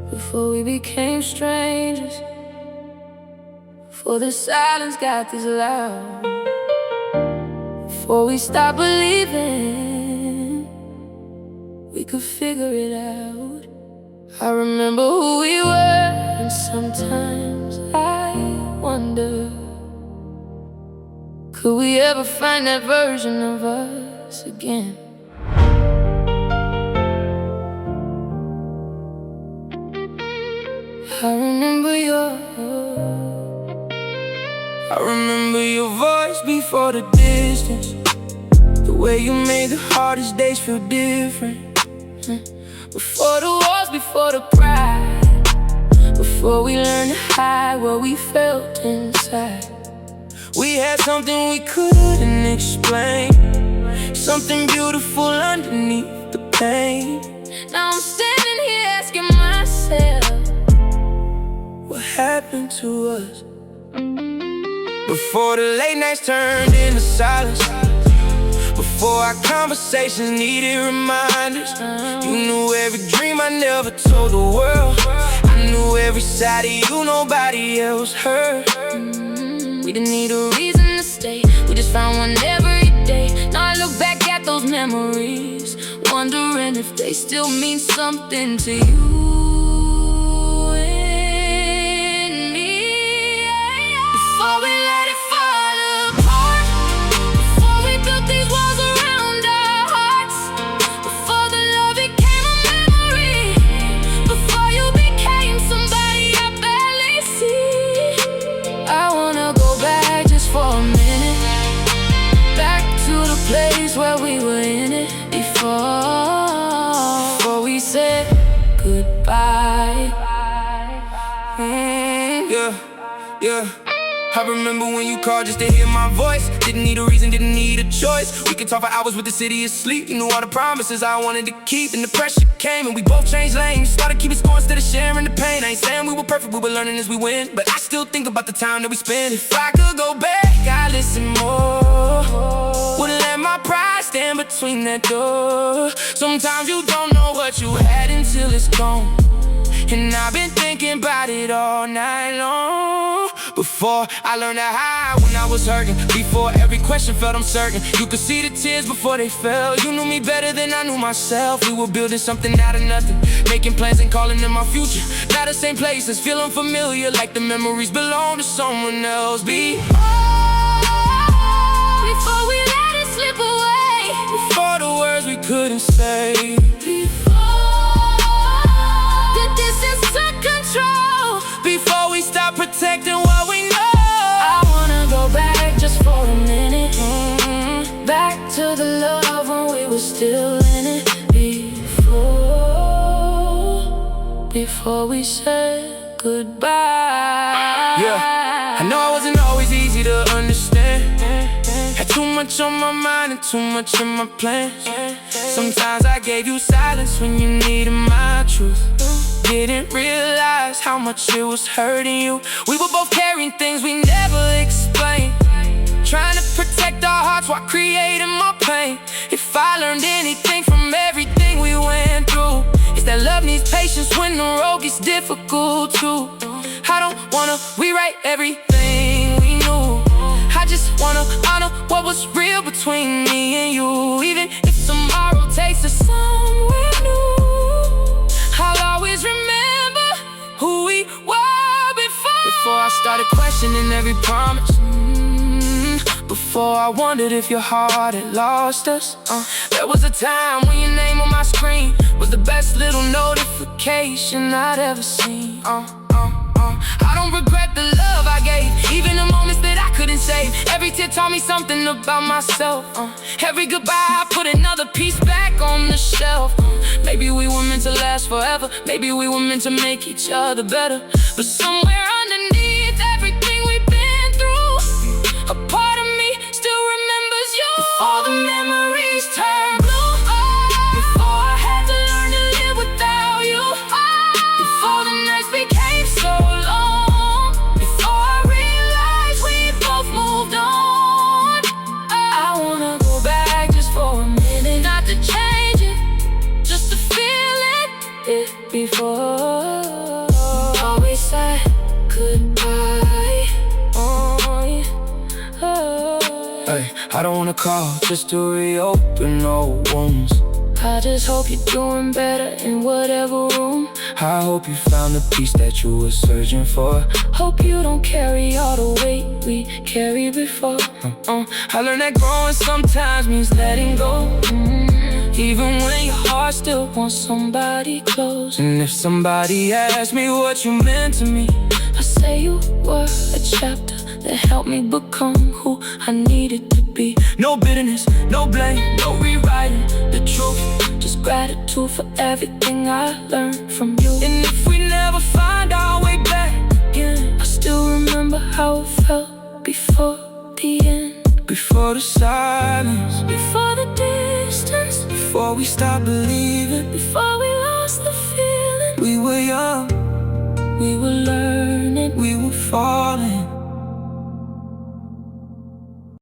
before we became strangers, before the silence got this loud, before we stopped believing we could figure it out. I remember who we were, and sometimes I wonder, could we ever find that version of us again? I remember your voice before the distance, the way you made the hardest days feel different. Before the walls, before the pride, before we learned to hide what we felt inside. We had something we couldn't explain, something beautiful underneath the pain. Now I'm standing here asking myself, what happened to us? Before the late nights turned into silence, before our conversations needed reminders. You knew every dream I never told the world. I knew every side of you nobody else heard. We didn't need a reason to stay, we just found one every day. Now I look back at those memories, wondering if they still mean something to you. Before we let it fall apart, before we built these walls around our hearts, before the love became a memory, before you became somebody I barely see. I wanna go back just for a minute, back to the place where we were in it before we said goodbye. Yeah. I remember when you called just to hear my voice. Didn't need a reason, didn't need a choice. We could talk for hours with the city asleep. You knew all the promises I wanted to keep, and the pressure came and we both changed lanes. Started keeping score instead of sharing the pain. I ain't saying we were perfect, we were learning as we went, but I still think about the time that we spent. If I could go back, I'd listen more. Wouldn't let my pride stand between that door. Sometimes you don't know what you had until it's gone, and I've been thinking about it all night long. Before I learned to hide when I was hurting, before every question felt uncertain. You could see the tears before they fell. You knew me better than I knew myself. We were building something out of nothing, making plans and calling them our future. Now the same places, feeling familiar, like the memories belong to someone else. Before we let it slip away, before the words we couldn't say, before we stop protecting what we know. I wanna go back just for a minute, back to the love when we were still in it before we said goodbye. Yeah, I know it wasn't always easy to understand. Had too much on my mind and too much in my plans. Sometimes I gave you silence when you needed my truth. Didn't realize how much it was hurting you. We were both carrying things we never explained, trying to protect our hearts while creating more pain. If I learned anything from everything we went through, it's that love needs patience when the road gets difficult too. I don't wanna rewrite everything we knew, I just wanna honor what was real between me and you. Even if tomorrow takes us somewhere new, I'll always remember who we were before I started questioning every promise, before I wondered if your heart had lost us. There was a time when your name on my screen was the best little notification I'd ever seen. I don't regret the love I gave, even the moments that I couldn't save. Every tear taught me something about myself. Every goodbye I put another piece back on the shelf. Maybe we were meant to last forever, maybe we were meant to make each other better. But somewhere underneath everything we've been through, a part of me still remembers you. Before the memories turn blue, before I had to learn to live without you, before the nights became so long, before I realized we both moved on. I wanna go back just for a minute, not to change it, just to feel it before I don't wanna call just to reopen old wounds. I just hope you're doing better in whatever room. I hope you found the peace that you were searching for. Hope you don't carry all the weight we carried before. I learned that growing sometimes means letting go, even when your heart still wants somebody close. And if somebody asks me what you meant to me, I say you were a chapter that helped me become who I needed to be. no bitterness, no blame, no rewriting the truth. Just gratitude for everything I learned from you. And if we never find our way back again, I still remember how it felt before the end. before the silence, Before the distance, before we stopped believing, before we lost the feeling. we were young, We were learning, we were falling.